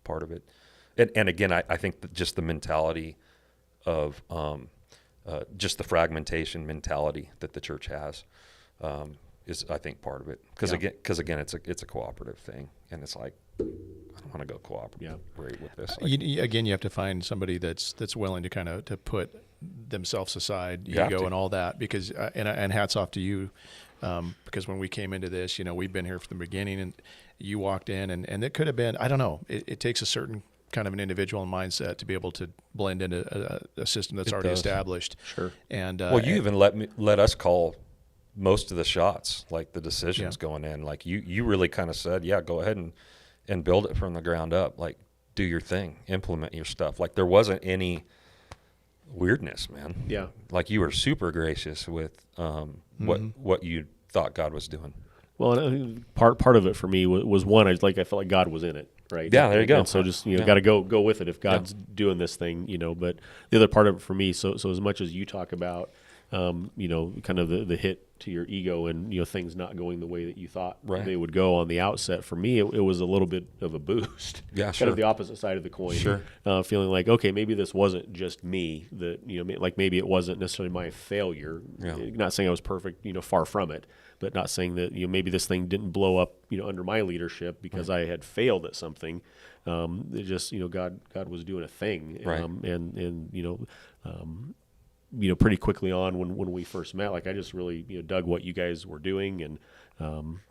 part of it. And again, I think that just the mentality of just the fragmentation mentality that the church has is, I think, part of it. Because again, it's a cooperative thing, and it's like, I don't want to go cooperate with this. Like, you have to find somebody that's willing to kind of to put themselves aside, You have ego to. and all that. Because and hats off to you, because when we came into this, you know, we've been here from the beginning, and you walked in, and it could have been, I don't know, it takes a certain kind of an individual mindset to be able to blend into a system that's already does. established. Sure. And well, you even let us call most of the shots, like the decisions going in. Like you really kind of said, yeah, go ahead and build it from the ground up. Like, do your thing, implement your stuff. Like, there wasn't any weirdness, man. Yeah. Like, you were super gracious with what you thought God was doing. Well, and I think part of it for me was one, I felt like God was in it, right? Yeah, there you go. And so just, got to go with it if God's doing this thing, But the other part of it for me, so as much as you talk about, kind of the hit to your ego and things not going the way that you thought they would go on the outset. For me, it was a little bit of a boost. Yeah, Kind of the opposite side of the coin. Sure. Feeling like, okay, maybe this wasn't just me. That like maybe it wasn't necessarily my failure. Yeah. Not saying I was perfect. Far from it. But not saying that maybe this thing didn't blow up under my leadership because I had failed at something. It just God was doing a thing. Right. Pretty quickly on when we first met, like I just really dug what you guys were doing, and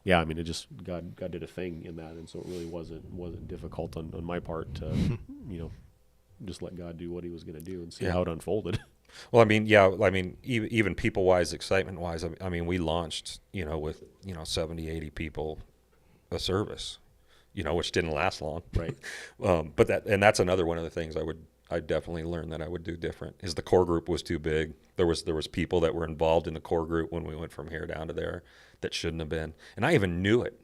it just God did a thing in that, and so it really wasn't difficult on my part to just let God do what He was going to do and see how it unfolded. Well, even people-wise, excitement-wise, we launched, with 70, 80 people a service, which didn't last long, Right. But that's another one of the things I definitely learned that I would do different. Is the core group was too big. There was people that were involved in the core group when we went from here down to there that shouldn't have been, and I even knew it.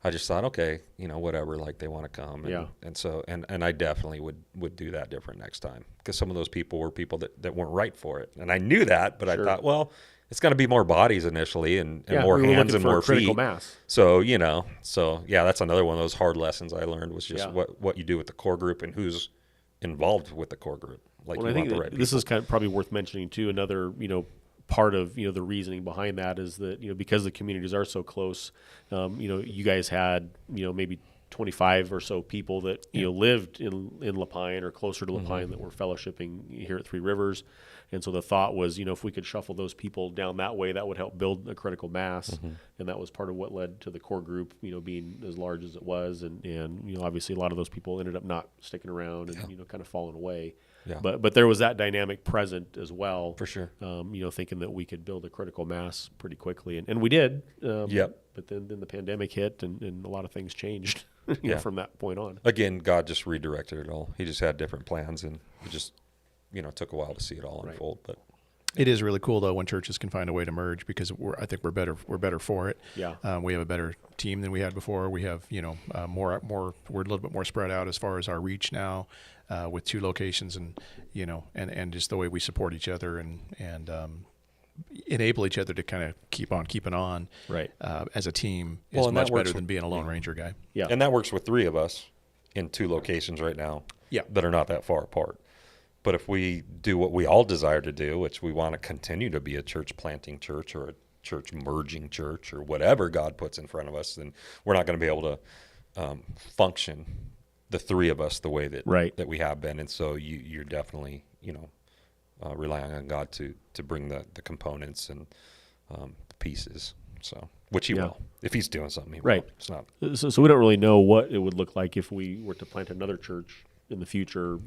I just thought, okay, whatever, like they want to come. And so I definitely would do that different next time, because some of those people were people that weren't right for it. And I knew that, but Sure. I thought, well, it's going to be more bodies initially and Yeah, more we were hands looking and for more a critical feet. mass. So, that's another one of those hard lessons I learned was just what you do with the core group and who's involved with the core group. Like, Well, you I think want the that right this people. is kind of probably worth mentioning too. Another, part of the reasoning behind that is that because the communities are so close, you guys had maybe 25 or so people that lived in La Pine or closer to La Pine that were fellowshipping here at Three Rivers, and so the thought was if we could shuffle those people down that way, that would help build a critical mass, and that was part of what led to the core group being as large as it was, and obviously a lot of those people ended up not sticking around and kind of falling away. Yeah. But there was that dynamic present as well. For sure. Thinking that we could build a critical mass pretty quickly. And we did. Yep. But then the pandemic hit and a lot of things changed from that point on. Again, God just redirected it all. He just had different plans, and it just, took a while to see it all unfold. But it is really cool though when churches can find a way to merge, because I think we're better for it. Yeah. We have a better team than we had before. We have more we're a little bit more spread out as far as our reach now, with 2 locations, and and just the way we support each other and enable each other to kind of keep on keeping on. Right. As a team Well, is and that much works better with- than being a Lone Ranger guy. Yeah. And that works with 3 of us in 2 locations right now that are not that far apart. But if we do what we all desire to do, which we want to continue to be a church planting church or a church merging church or whatever God puts in front of us, then we're not going to be able to function, the 3 of us, the way that we have been. And so you're definitely, relying on God to bring the components and the pieces. So which he Yeah. will. If he's doing something, he Right. will. It's not. So we don't really know what it would look like if we were to plant another church in the future.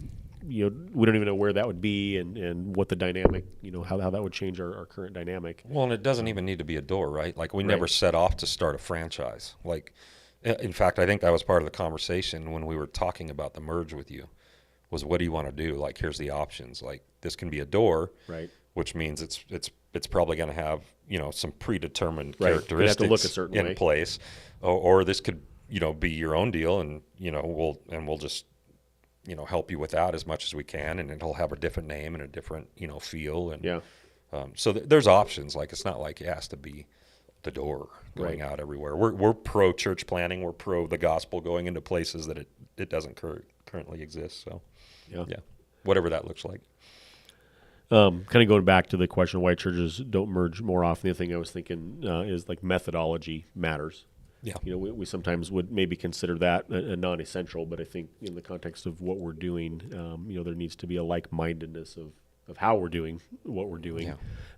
You know, we don't even know where that would be and what the dynamic, you know, how that would change our current dynamic. Well, and it doesn't even need to be a door, right? Like we never Right. set off to start a franchise. Like, in fact, I think that was part of the conversation when we were talking about the merge with you. Was what do you want to do? Like, here's the options. Like, this can be a door, Right. which means it's probably going to have, you know, some predetermined Right. It'd have to characteristics look a certain in way. place, or this could, you know, be your own deal, and you know we'll just, you know, help you with that as much as we can, and it'll have a different name and a different, you know, feel, and Yeah. so there's options. Like, it's not like it has to be the door going Right. out everywhere. We're pro church planting. We're pro the gospel going into places that it doesn't currently exist. So Yeah. yeah, whatever that looks like. Kind of going back to the question of why churches don't merge more often, the other thing I was thinking is like methodology matters. Yeah. You know, we sometimes would maybe consider that a non-essential, but I think in the context of what we're doing, you know, there needs to be a like-mindedness of how we're doing what we're doing,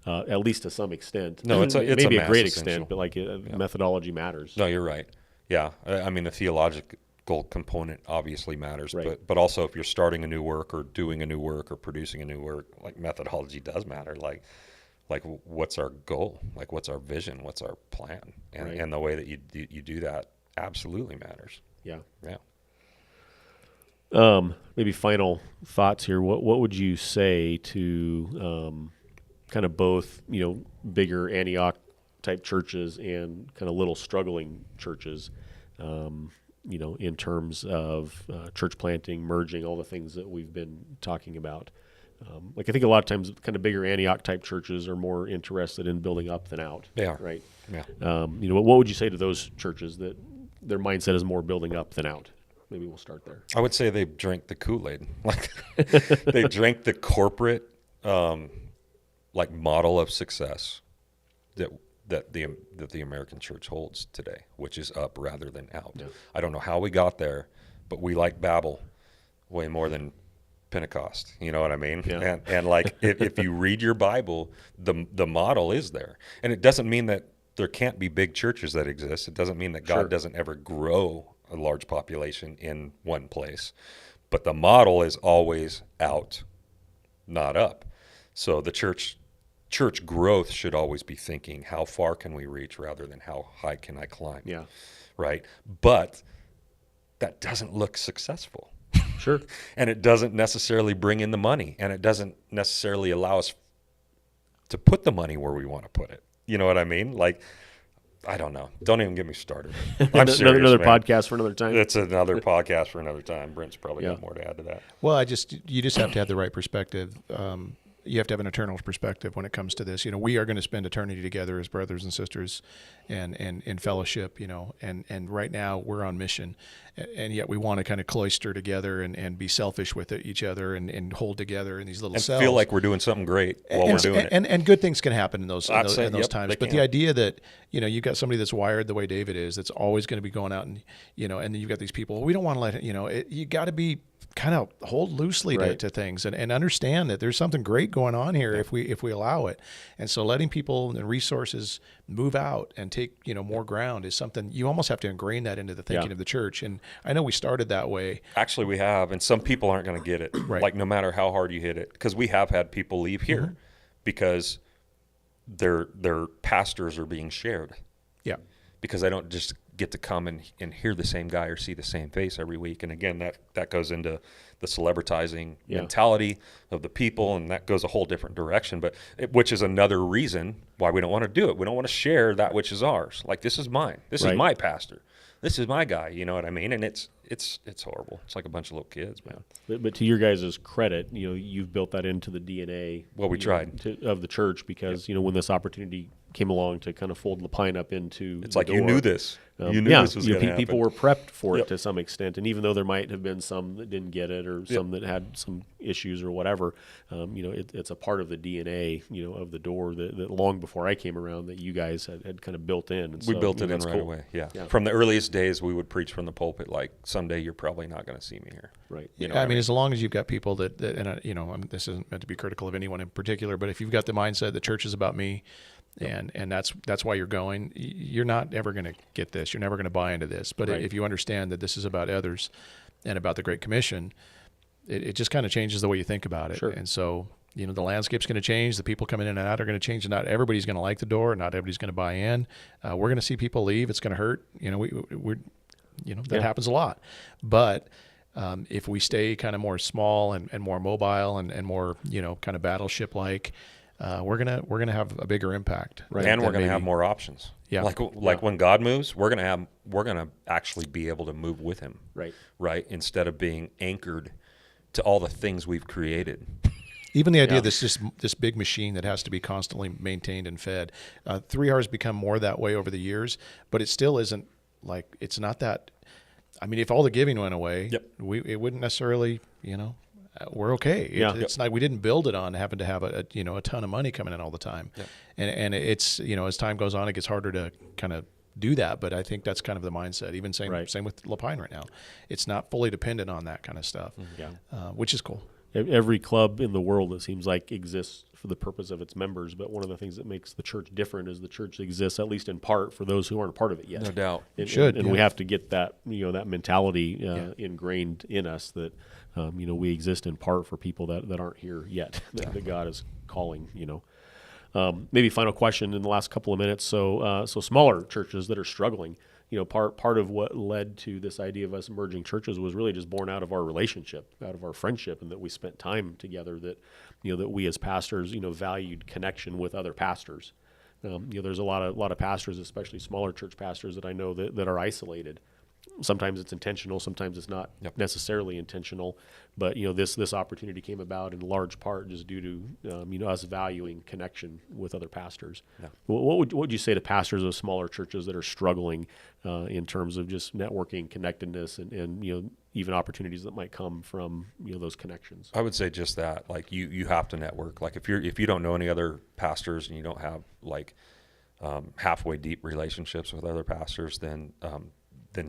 at least to some extent. No, it's a maybe a mass great essential. extent, but like methodology matters. No, you're right. Yeah, I mean the theological component obviously matters, Right. but also if you're starting a new work or doing a new work or producing a new work, like methodology does matter. Like what's our goal? Like what's our vision? What's our plan? And Right. and the way that you do that absolutely matters. Yeah. Yeah. Maybe final thoughts here. What would you say to kind of both, you know, bigger Antioch type churches and kind of little struggling churches, you know, in terms of church planting, merging, all the things that we've been talking about? Like I think a lot of times kind of bigger Antioch type churches are more interested in building up than out. They are. Right. Yeah. You know, what would you say to those churches that their mindset is more building up than out? Maybe we'll start there. I would say they drank the Kool-Aid. Like they drank the corporate like model of success that the American church holds today, which is up rather than out. Yeah. I don't know how we got there, but we like Babel way more than Pentecost. You know what I mean? Yeah. And like if you read your Bible, the model is there, and it doesn't mean that there can't be big churches that exist. It doesn't mean that God Sure. doesn't ever grow a large population in one place, but the model is always out, not up. So the church growth should always be thinking, how far can we reach rather than how high can I climb? Yeah. Right. But that doesn't look successful. Sure. And it doesn't necessarily bring in the money, and it doesn't necessarily allow us to put the money where we want to put it. You know what I mean? Like, I don't know. Don't even get me started. I'm serious, Another man. podcast for another time. It's another podcast for another time. Brent's probably Yeah. got more to add to that. Well, you just have to have the right perspective. You have to have an eternal perspective when it comes to this. You know, we are going to spend eternity together as brothers and sisters, and in fellowship. You know, and right now we're on mission, and yet we want to kind of cloister together and be selfish with each other and hold together in these little And cells. feel like we're doing something great while we're doing it. And good things can happen in those I'd say, in those yep, times. they But can. the idea that, you know, you've got somebody that's wired the way David is, that's always going to be going out and, you know, and then you've got these people, we don't want to let it, you know, you got to be kind of hold loosely Right. to things and understand that there's something great going on here if we allow it. And so letting people and resources move out and take, you know, more ground is something you almost have to ingrain that into the thinking Yeah. of the church. And I know we started that way. Actually, we have, and some people aren't going to get it. Right. Like, no matter how hard you hit it, because we have had people leave here because their pastors are being shared. Yeah. Because I don't just get to come and hear the same guy or see the same face every week. And again, that goes into the celebritizing Yeah. mentality of the people, and that goes a whole different direction. But which is another reason why we don't want to do it. We don't want to share that which is ours. Like, this is mine. This Right. is my pastor. This is my guy. You know what I mean? And it's horrible. It's like a bunch of little kids, man. But to your guys' credit, you know, you've built that into the DNA. Well, we you know, tried. of the church because, you know, when this opportunity came along to kind of fold Lapine up into It's the like, you door, knew this. You knew this was gonna people happen. were prepped for Yep. it to some extent, and even though there might have been some that didn't get it or some that had some issues or whatever, it's a part of the DNA, of the door that long before I came around that you guys had kind of built in. And We so, built it in that's right cool. away. Yeah. Yeah. From the earliest days, we would preach from the pulpit like, someday you're probably not going to see me here. Right. You know I what mean, as long as you've got people that this isn't meant to be critical of anyone in particular, but if you've got the mindset that church is about me, and that's why you're going, you're not ever going to get this. You're never going to buy into this. But Right. if you understand that this is about others and about the Great Commission, it just kind of changes the way you think about it. Sure. And so, the landscape's going to change. The people coming in and out are going to change. Not everybody's going to like the door. Not everybody's going to buy in. We're going to see people leave. It's going to hurt. We're that happens a lot. But if we stay kind of more small and more mobile and more, kind of battleship like, we're gonna have a bigger impact. Right. And we're than going to have maybe- more options. Yeah. Like when God moves, we're going to actually be able to move with him. Right. Instead of being anchored to all the things we've created. Even the idea Yeah. of this big machine that has to be constantly maintained and fed. 3R has become more that way over the years, but it still isn't like, it's not that. I mean, if all the giving went away, Yep. it wouldn't necessarily, we're okay. Yeah. It's not, we didn't build it on having to have a ton of money coming in all the time. Yep. And it's, as time goes on, it gets harder to kind of do that. But I think that's kind of the mindset. Even same with Lapine right now. It's not fully dependent on that kind of stuff, Yeah. which is cool. Every club in the world, it seems like, exists for the purpose of its members. But one of the things that makes the church different is the church exists, at least in part, for those who aren't a part of it yet. No doubt. And, Should, and yeah. we have to get that, that mentality Yeah. ingrained in us that, we exist in part for people that aren't here yet, that God is calling, Maybe final question in the last couple of minutes. So smaller churches that are struggling, part of what led to this idea of us merging churches was really just born out of our relationship, out of our friendship, and that we spent time together, that, that we as pastors, valued connection with other pastors. There's a lot of pastors, especially smaller church pastors, that I know that are isolated. Sometimes it's intentional, sometimes it's not necessarily intentional, but this opportunity came about in large part just due to us valuing connection with other pastors. Yeah. What would you say to pastors of smaller churches that are struggling in terms of just networking, connectedness, and even opportunities that might come from those connections? I would say just that, like you have to network. Like if you don't know any other pastors and you don't have like halfway deep relationships with other pastors, then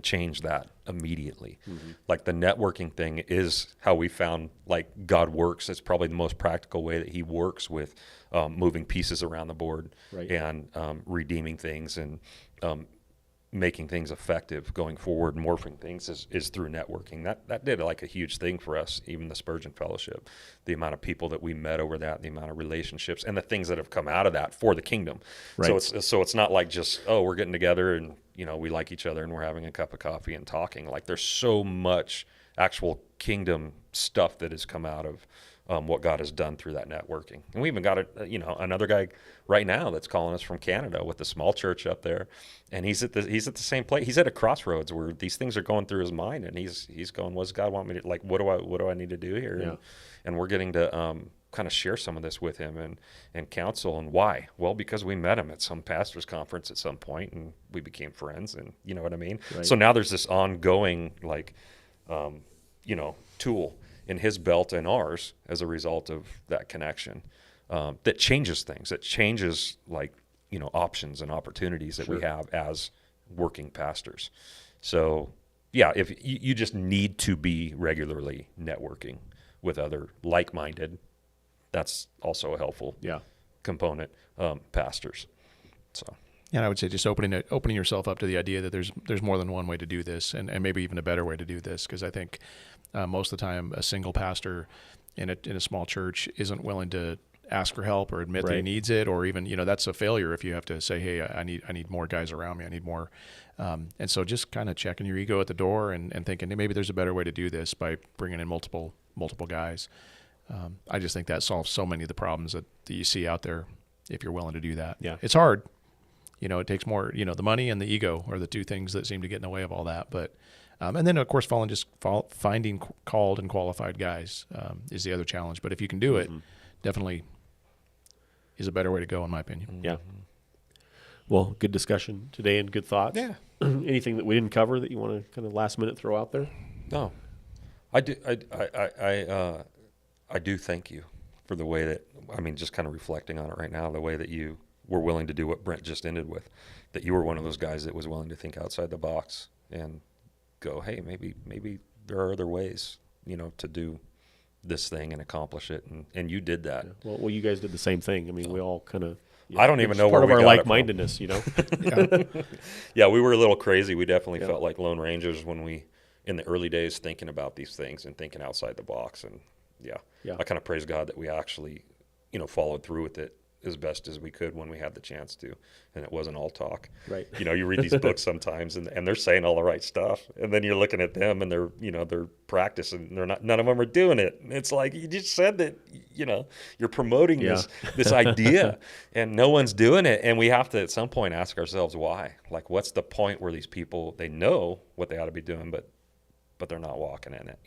change that immediately. Mm-hmm. Like the networking thing is how we found like God works. It's probably the most practical way that he works with moving pieces around the board Right. and redeeming things and making things effective going forward, morphing things is through networking. That did like a huge thing for us, even the Spurgeon Fellowship, the amount of people that we met over that, the amount of relationships and the things that have come out of that for the kingdom. Right. So it's not like just, we're getting together and, we like each other and we're having a cup of coffee and talking. Like there's so much actual kingdom stuff that has come out of what God has done through that networking. And we even got another guy right now that's calling us from Canada with a small church up there, and he's at the same place. He's at a crossroads where these things are going through his mind, and he's going, "What does God want me to like? What do I need to do here?" Yeah. And we're getting to kind of share some of this with him and counsel. And why? Well, because we met him at some pastor's conference at some point, and we became friends, and you know what I mean. Right. So now there's this ongoing tool in his belt and ours as a result of that connection that changes things. It changes options and opportunities that we have as working pastors. So yeah, if you just need to be regularly networking with other like-minded, that's also a helpful component, pastors. So. And I would say just opening yourself up to the idea that there's more than one way to do this, and maybe even a better way to do this, because I think most of the time a single pastor in a small church isn't willing to ask for help or admit that he needs it, or even that's a failure if you have to say, hey, I need more guys around me, I need more, and so just kind of checking your ego at the door and thinking, hey, maybe there's a better way to do this by bringing in multiple guys. I just think that solves so many of the problems that you see out there if you're willing to do that. Yeah. It's hard. It takes more, the money and the ego are the two things that seem to get in the way of all that. But, and then of course, finding called and qualified guys is the other challenge. But if you can do it, definitely is a better way to go, in my opinion. Yeah. Well, good discussion today and good thoughts. Yeah. Anything that we didn't cover that you want to kind of last minute throw out there? No, I do. I do thank you for the way that, I mean, just kind of reflecting on it right now, the way that you were willing to do what Brent just ended with, that you were one of those guys that was willing to think outside the box and go, hey, maybe there are other ways, to do this thing and accomplish it. And you did that. Well, you guys did the same thing. I mean, we all kind of. I don't even know part where of we our got it from. like-mindedness, Yeah, we were a little crazy. We definitely Yeah. felt like Lone Rangers when we, in the early days, thinking about these things and thinking outside the box. And yeah. I kind of praise God that we actually, followed through with it as best as we could when we had the chance to, and it wasn't all talk. Right. You read these books sometimes and they're saying all the right stuff, and then you're looking at them and they're practicing, none of them are doing it. And it's like, you just said that, you're promoting this idea and no one's doing it. And we have to at some point ask ourselves why. Like, what's the point where these people, they know what they ought to be doing, but they're not walking in it.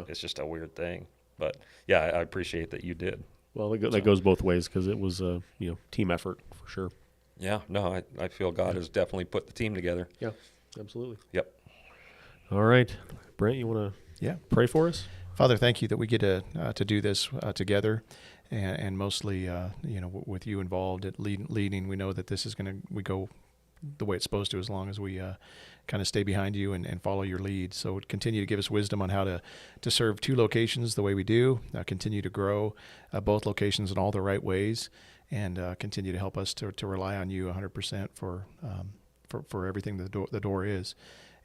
It's just a weird thing. But yeah, I appreciate that you did. Well, that goes both ways because it was a team effort for sure. Yeah, no, I feel God has definitely put the team together. Yeah, absolutely. Yep. All right, Brent, you want to pray for us? Father, thank you that we get to do this together, and mostly with you involved at leading. We know that this is we go the way it's supposed to as long as we kind of stay behind you and follow your lead. So continue to give us wisdom on how to serve two locations the way we do, continue to grow both locations in all the right ways, and continue to help us to rely on you 100% for everything the door is,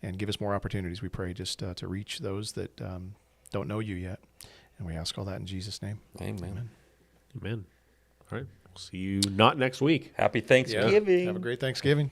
and give us more opportunities, we pray, just to reach those that don't know you yet. And we ask all that in Jesus' name. Amen. Amen. All right. We'll see you not next week. Happy Thanksgiving. Have a great Thanksgiving.